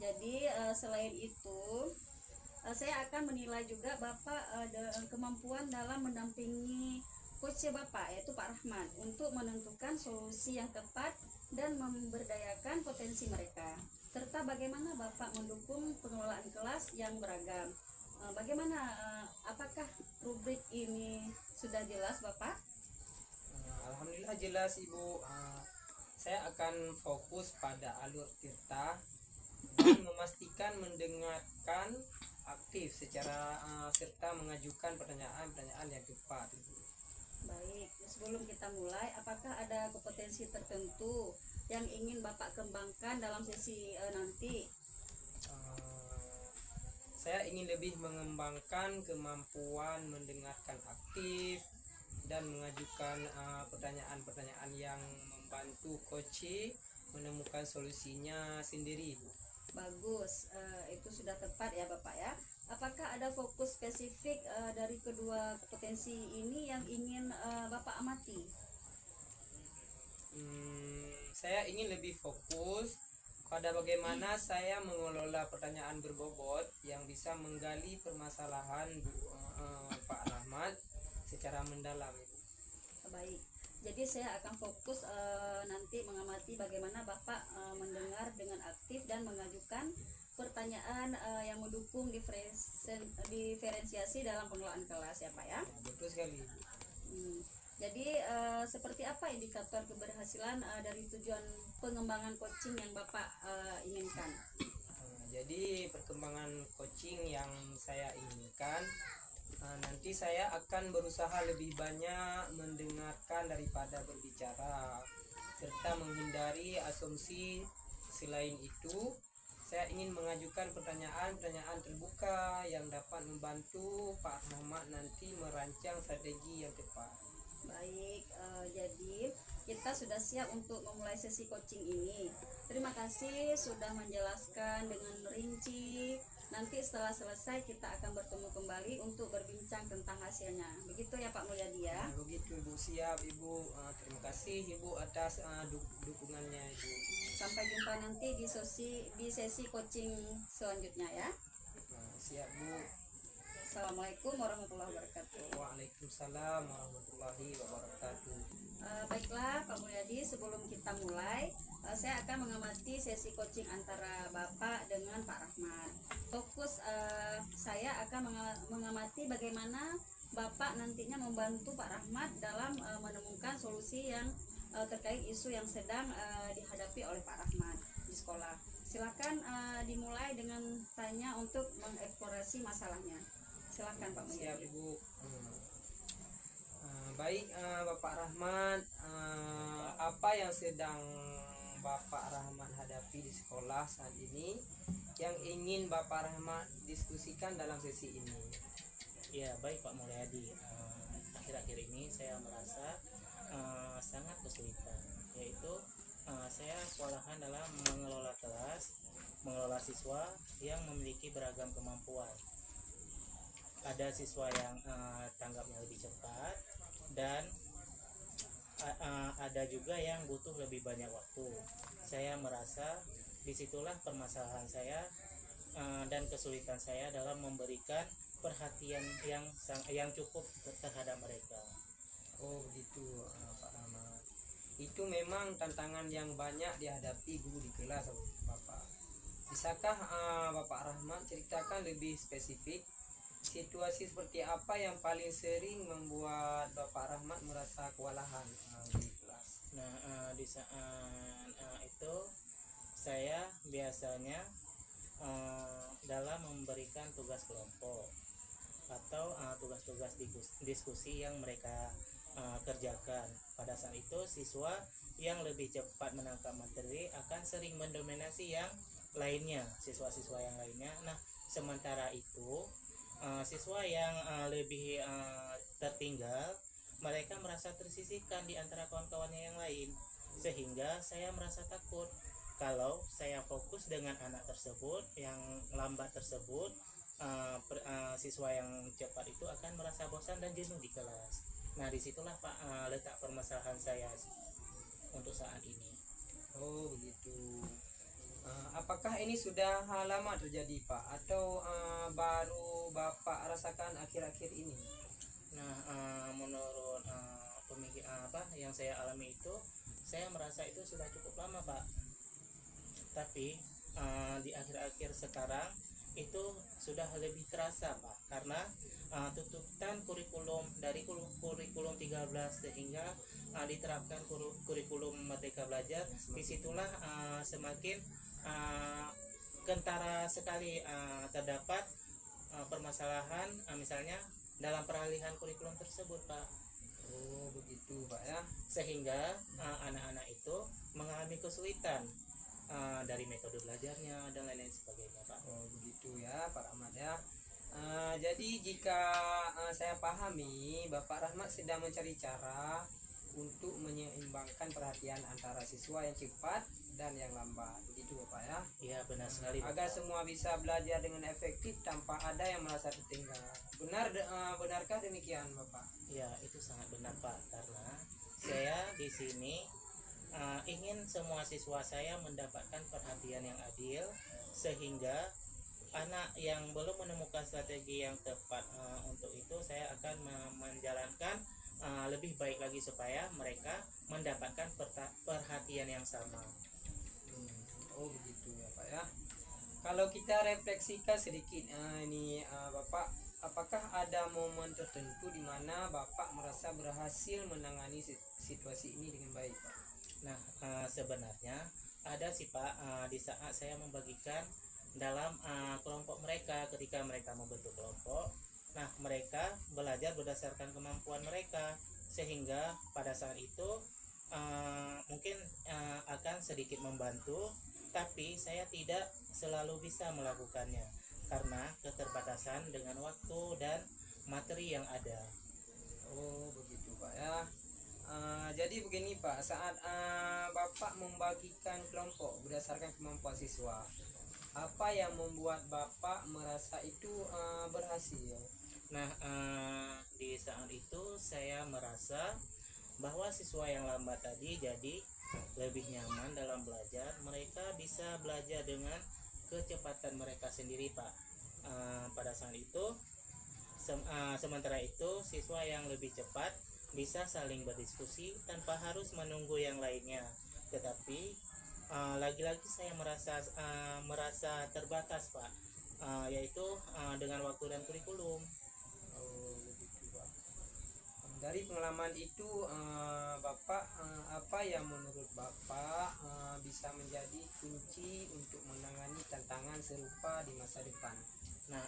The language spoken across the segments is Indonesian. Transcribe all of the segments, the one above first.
Jadi selain itu saya akan menilai juga Bapak kemampuan dalam mendampingi coach Bapak yaitu Pak Rahmat untuk menentukan solusi yang tepat dan memberdayakan potensi mereka, serta bagaimana Bapak mendukung pengelolaan kelas yang beragam. Bagaimana, apakah rubrik ini sudah jelas Bapak? Alhamdulillah jelas Ibu. Saya akan fokus pada alur tirta dan memastikan mendengarkan aktif secara serta mengajukan pertanyaan-pertanyaan yang tepat. Baik, sebelum kita mulai, apakah ada kompetensi tertentu yang ingin Bapak kembangkan dalam sesi nanti? Saya ingin lebih mengembangkan kemampuan mendengarkan aktif dan mengajukan pertanyaan-pertanyaan yang membantu coach menemukan solusinya sendiri, Bu. Bagus, itu sudah tepat ya Bapak ya. Apakah ada fokus spesifik dari kedua kompetensi ini yang ingin Bapak amati? Saya ingin lebih fokus pada bagaimana saya mengelola pertanyaan berbobot yang bisa menggali permasalahan Pak Rahmat secara mendalam, Ibu. Baik, jadi saya akan fokus nanti mengamati bagaimana Bapak mendengar dengan aktif dan mengajukan pertanyaan yang mendukung diferensiasi dalam pengelolaan kelas ya Pak ya. Betul sekali, Ibu. Jadi seperti apa indikator keberhasilan dari tujuan pengembangan coaching yang Bapak inginkan? Jadi perkembangan coaching yang saya inginkan, nanti saya akan berusaha lebih banyak mendengarkan daripada berbicara, serta menghindari asumsi. Selain itu, saya ingin mengajukan pertanyaan-pertanyaan terbuka yang dapat membantu Pak Rahmat nanti merancang strategi yang tepat. Baik, jadi kita sudah siap untuk memulai sesi coaching ini. Terima kasih sudah menjelaskan dengan rinci. Nanti setelah selesai kita akan bertemu kembali untuk berbincang tentang hasilnya. Begitu ya Pak Mulyadi ya? Begitu Ibu, siap Ibu. Terima kasih Ibu atas dukungannya Ibu. Sampai jumpa nanti di sesi coaching selanjutnya ya. Siap Bu. Assalamualaikum warahmatullahi wabarakatuh. Waalaikumsalam warahmatullahi wabarakatuh. Baiklah Pak Mulyadi, sebelum kita mulai, saya akan mengamati sesi coaching antara Bapak dengan Pak Rahmat. Fokus saya akan mengamati bagaimana Bapak nantinya membantu Pak Rahmat dalam menemukan solusi yang terkait isu yang sedang dihadapi oleh Pak Rahmat di sekolah. Silakan dimulai dengan tanya untuk mengeksplorasi masalahnya. Silakan Pak Mulyadi. Siap Ibu. Baik Bapak Rahmat, apa yang sedang Bapak Rahmat hadapi di sekolah saat ini yang ingin Bapak Rahmat diskusikan dalam sesi ini? Ya baik Pak Mulyadi, akhir-akhir ini saya merasa sangat kesulitan, yaitu saya kewalahan dalam mengelola kelas, mengelola siswa yang memiliki beragam kemampuan. Ada siswa yang tanggapnya lebih cepat dan ada juga yang butuh lebih banyak waktu. Saya merasa disitulah permasalahan saya dan kesulitan saya dalam memberikan perhatian yang cukup terhadap mereka. Oh begitu Pak Rahmat. Itu memang tantangan yang banyak dihadapi guru di kelas Bapak. Bisakah Bapak Rahmat ceritakan lebih spesifik situasi seperti apa yang paling sering membuat Bapak Rahmat merasa kewalahan di kelas? Nah, di saat itu saya biasanya dalam memberikan tugas kelompok atau tugas-tugas diskusi yang mereka kerjakan. Pada saat itu siswa yang lebih cepat menangkap materi akan sering mendominasi yang lainnya, siswa-siswa yang lainnya. Nah, sementara itu siswa yang lebih tertinggal, mereka merasa tersisihkan di antara kawan-kawannya yang lain, sehingga saya merasa takut kalau saya fokus dengan anak tersebut yang lambat tersebut, siswa yang cepat itu akan merasa bosan dan jenuh di kelas. Nah, disitulah Pak letak permasalahan saya untuk saat ini. Oh begitu. apakah ini sudah lama terjadi Pak atau baru Bapak rasakan akhir-akhir ini? Nah, menurut apa yang saya alami itu, saya merasa itu sudah cukup lama, Pak. Tapi di akhir-akhir sekarang itu sudah lebih terasa, Pak, karena tuntutan kurikulum dari kurikulum 13 sehingga diterapkan kurikulum Merdeka Belajar. Disitulah semakin kentara sekali terdapat permasalahan, misalnya dalam peralihan kurikulum tersebut, Pak. Oh begitu Pak ya. Sehingga anak-anak itu mengalami kesulitan dari metode belajarnya dan lain-lain sebagainya, Pak. Oh begitu ya Pak Rahmat ya. Jadi jika saya pahami, Bapak Rahmat sedang mencari cara untuk menyeimbangkan perhatian antara siswa yang cepat dan yang lambat, begitu Bapak ya. Iya, benar sekali, Bapak. Agar semua bisa belajar dengan efektif tanpa ada yang merasa tertinggal. Benarkah demikian Bapak? Ya, itu sangat benar, Pak, karena saya di sini ingin semua siswa saya mendapatkan perhatian yang adil, sehingga anak yang belum menemukan strategi yang tepat untuk itu, saya akan menjalankan lebih baik lagi supaya mereka mendapatkan perhatian yang sama. Oh begitu ya Pak ya. Kalau kita refleksikan sedikit ini Bapak, apakah ada momen tertentu di mana Bapak merasa berhasil menangani situasi ini dengan baik Pak? Nah, sebenarnya ada sih Pak, di saat saya membagikan dalam kelompok mereka, ketika mereka membentuk kelompok. Nah, mereka belajar berdasarkan kemampuan mereka, sehingga pada saat itu mungkin akan sedikit membantu, tapi saya tidak selalu bisa melakukannya karena keterbatasan dengan waktu dan materi yang ada. Oh begitu Pak ya. Jadi begini Pak, saat Bapak membagikan kelompok berdasarkan kemampuan siswa, apa yang membuat Bapak merasa itu berhasil? Nah, di saat itu saya merasa bahwa siswa yang lambat tadi jadi lebih nyaman dalam belajar. Mereka bisa belajar dengan kecepatan mereka sendiri, Pak. Pada saat itu, sementara itu siswa yang lebih cepat bisa saling berdiskusi tanpa harus menunggu yang lainnya. Tetapi lagi-lagi saya merasa terbatas, Pak, yaitu dengan waktu dan kurikulum. Oh begitu Pak. Dari pengalaman itu Bapak, apa yang menurut Bapak bisa menjadi kunci untuk menangani tantangan serupa di masa depan? Nah,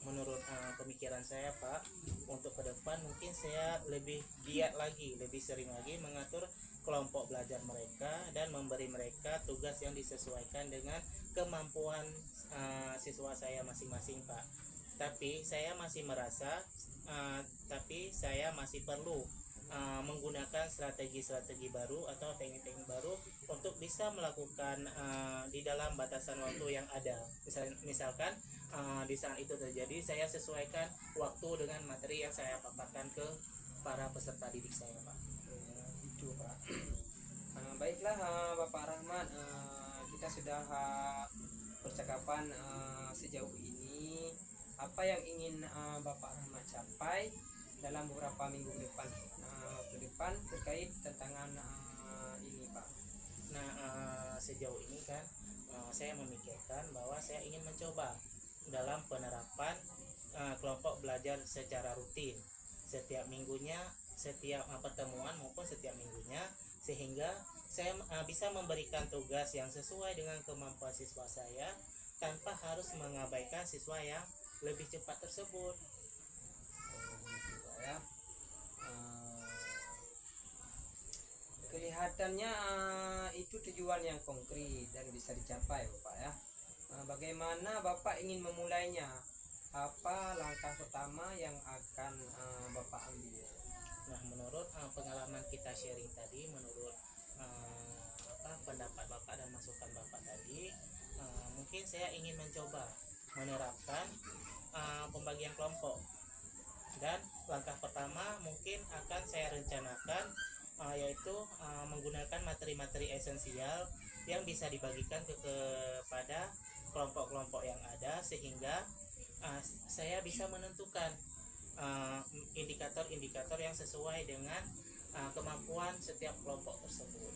menurut pemikiran saya, Pak, untuk ke depan mungkin saya lebih giat lagi, lebih sering lagi mengatur kelompok belajar mereka dan memberi mereka tugas yang disesuaikan dengan kemampuan siswa saya masing-masing, Pak. Tapi saya masih merasa saya masih perlu menggunakan strategi-strategi baru atau teknik-teknik baru untuk bisa melakukan di dalam batasan waktu yang ada. Misalkan di saat itu terjadi, saya sesuaikan waktu dengan materi yang saya paparkan ke para peserta didik saya, Pak. Itu Pak. Baiklah Bapak Rahmat, kita sudah percakapan sejauh ini. Apa yang ingin Bapak Rahmat capai dalam beberapa minggu ke depan terkait tantangan ini Pak? Nah, sejauh ini kan saya memikirkan bahwa saya ingin mencoba dalam penerapan kelompok belajar secara rutin setiap minggunya, setiap pertemuan maupun setiap minggunya, sehingga saya bisa memberikan tugas yang sesuai dengan kemampuan siswa saya tanpa harus mengabaikan siswa yang lebih cepat tersebut. Gitu Pak ya. Kelihatannya itu tujuan yang konkret dan bisa dicapai Bapak ya. Bagaimana Bapak ingin memulainya? Apa langkah pertama yang akan Bapak ambil? Nah, menurut pengalaman kita sharing tadi, menurut pendapat Bapak dan masukan Bapak tadi, mungkin saya ingin mencoba menerapkan pembagian kelompok. Dan langkah pertama mungkin akan saya rencanakan yaitu menggunakan materi-materi esensial yang bisa dibagikan kepada kelompok-kelompok yang ada, sehingga saya bisa menentukan indikator-indikator yang sesuai dengan kemampuan setiap kelompok tersebut.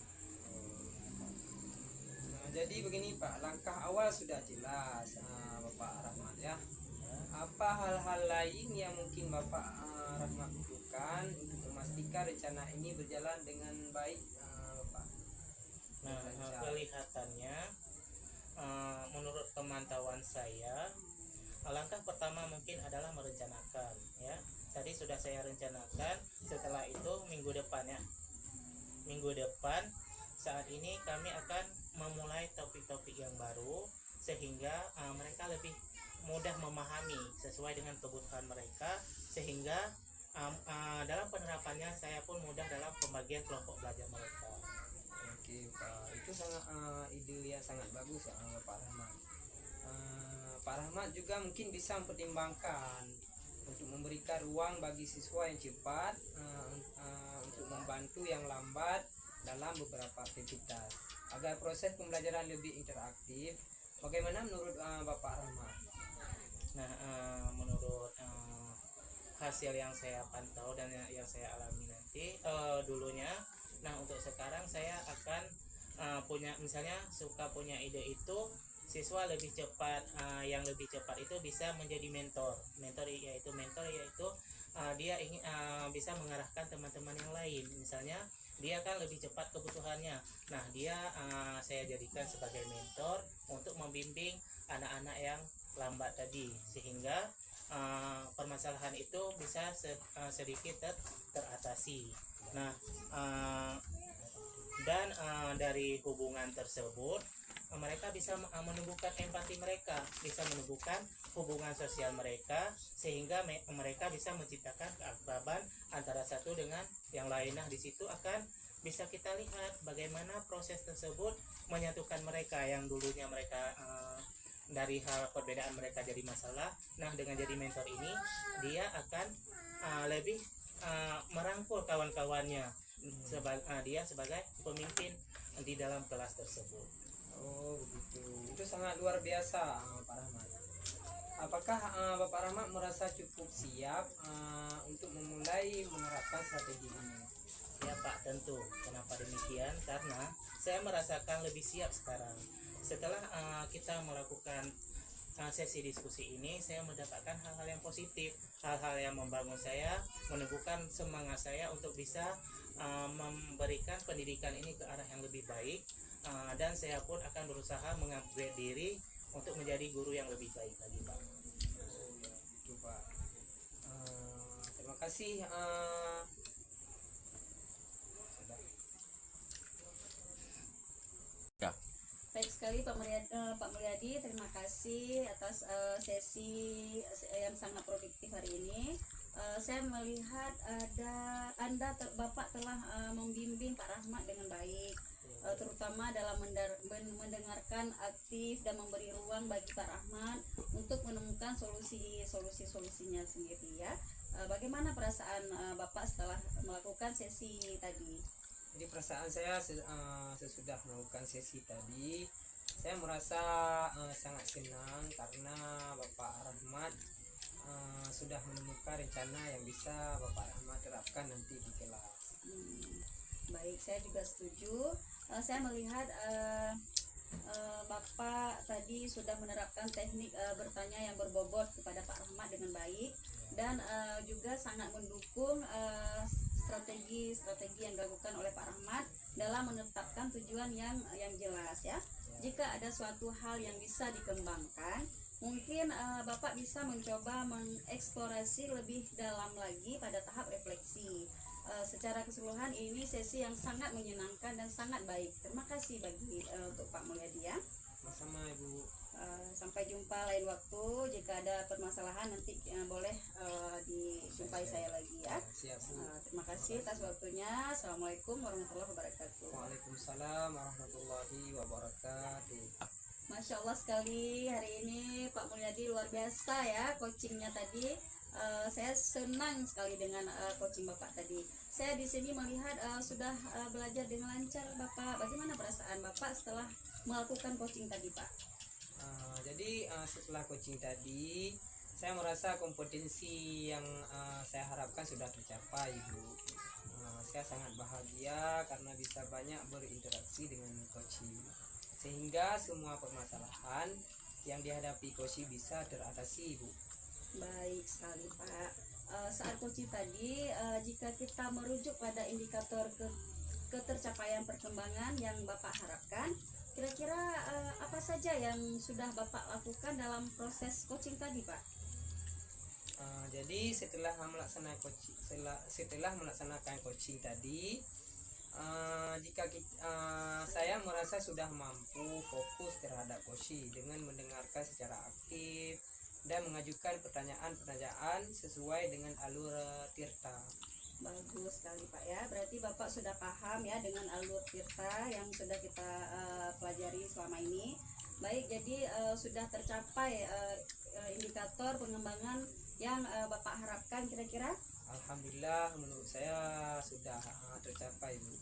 Nah, jadi begini Pak, langkah awal sudah jelas Bapak Rahmat ya. Apa hal-hal lain yang mungkin Bapak Rahmat butuhkan untuk memastikan rencana ini berjalan dengan baik Bapak? Nah, kelihatannya menurut pemantauan saya, langkah pertama mungkin adalah merencanakan ya. Tadi sudah saya rencanakan, setelah itu minggu depan ya. Minggu depan saat ini kami akan memulai topik-topik yang baru, sehingga mereka lebih mudah memahami sesuai dengan kebutuhan mereka, sehingga dalam penerapannya saya pun mudah dalam pembagian kelompok belajar mereka. Oke Pak, itu sangat ide yang sangat bagus ya Pak Rahmat. Pak Rahmat juga mungkin bisa mempertimbangkan untuk memberikan ruang bagi siswa yang cepat untuk membantu yang lambat dalam beberapa aktivitas agar proses pembelajaran lebih interaktif. Bagaimana menurut Bapak Rahmat? Nah, menurut hasil yang saya pantau dan yang saya alami nanti dulunya, nah untuk sekarang saya akan punya, misalnya suka punya ide itu, siswa lebih cepat, yang lebih cepat itu bisa menjadi mentor yaitu dia ingin bisa mengarahkan teman-teman yang lain. Misalnya dia kan lebih cepat kebutuhannya, nah dia saya jadikan sebagai mentor untuk membimbing anak-anak yang lambat tadi, sehingga permasalahan itu bisa sedikit teratasi. Nah, dan dari hubungan tersebut mereka bisa menumbuhkan empati, mereka bisa menumbuhkan hubungan sosial mereka, sehingga mereka bisa menciptakan keakraban antara satu dengan yang lain. Nah, di situ akan bisa kita lihat bagaimana proses tersebut menyatukan mereka yang dulunya mereka dari hal perbedaan mereka jadi masalah. Nah, dengan jadi mentor ini dia akan lebih merangkul kawan-kawannya, dia sebagai pemimpin di dalam kelas tersebut. Oh begitu, itu sangat luar biasa Pak Rahmat. Apakah Bapak Rahmat merasa cukup siap untuk memulai menerapkan strategi ini? Ya Pak, tentu. Kenapa demikian? Karena saya merasakan lebih siap sekarang. Setelah kita melakukan sesi diskusi ini, saya mendapatkan hal-hal yang positif, hal-hal yang membangun saya, menumbuhkan semangat saya untuk bisa memberikan pendidikan ini ke arah yang lebih baik, dan saya pun akan berusaha mengupgrade diri untuk menjadi guru yang lebih baik lagi Pak. Itu Pak. Terima kasih. Baik sekali Pak Mulyadi, terima kasih atas sesi yang sangat produktif hari ini. Saya melihat Bapak telah membimbing Pak Rahmat dengan baik, terutama dalam mendengarkan aktif dan memberi ruang bagi Pak Rahmat untuk menemukan solusinya sendiri ya. Bagaimana perasaan Bapak setelah melakukan sesi tadi? Jadi perasaan saya sesudah melakukan sesi tadi, saya merasa sangat senang karena Bapak Rahmat sudah menemukan rencana yang bisa Bapak Rahmat terapkan nanti di kelas. Baik, saya juga setuju. Saya melihat Bapak tadi sudah menerapkan teknik bertanya yang berbobot kepada Pak Rahmat dengan baik, dan juga sangat mendukung strategi yang dilakukan oleh Pak Rahmat dalam menetapkan tujuan yang jelas ya. Jika ada suatu hal yang bisa dikembangkan, mungkin Bapak bisa mencoba mengeksplorasi lebih dalam lagi pada tahap refleksi. Secara keseluruhan ini sesi yang sangat menyenangkan dan sangat baik. Terima kasih untuk Pak Mulyadi ya. Sama-sama Ibu. Sampai jumpa lain waktu. Jika ada permasalahan nanti boleh dijumpai saya lagi ya. Siap Bu. Terima kasih atas waktunya. Assalamualaikum warahmatullahi wabarakatuh. Waalaikumsalam warahmatullahi wabarakatuh. Masya Allah sekali, hari ini Pak Mulyadi luar biasa ya coachingnya tadi. Saya senang sekali dengan coaching Bapak tadi. Saya di sini melihat sudah belajar dengan lancar Bapak. Bagaimana perasaan Bapak setelah melakukan coaching tadi Pak? Jadi setelah coaching tadi saya merasa kompetensi yang saya harapkan sudah tercapai Bu. Saya sangat bahagia karena bisa banyak berinteraksi dengan coaching, sehingga semua permasalahan yang dihadapi coaching bisa teratasi Bu. Baik sekali Pak. Saat coaching tadi, jika kita merujuk pada indikator ketercapaian perkembangan yang Bapak harapkan, kira-kira apa saja yang sudah Bapak lakukan dalam proses coaching tadi Pak? Jadi setelah melaksanakan coaching tadi, saya merasa sudah mampu fokus terhadap coaching dengan mendengarkan secara aktif dan mengajukan pertanyaan-pertanyaan sesuai dengan alur tirta. Bagus sekali Pak ya. Berarti Bapak sudah paham ya dengan alur tirta yang sudah kita pelajari selama ini. Baik, jadi sudah tercapai indikator pengembangan yang Bapak harapkan kira-kira? Alhamdulillah, menurut saya sudah tercapai Bu.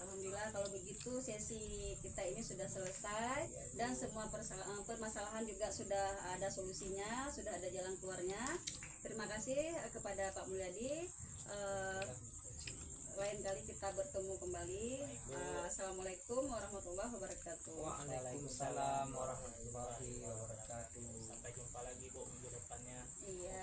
Alhamdulillah kalau begitu sesi kita ini sudah selesai dan semua permasalahan juga sudah ada solusinya, sudah ada jalan keluarnya. Terima kasih kepada Pak Mulyadi. Lain kali kita bertemu kembali. Assalamualaikum warahmatullahi wabarakatuh. Waalaikumsalam warahmatullahi wabarakatuh. Sampai jumpa lagi Bu minggu depannya. Iya.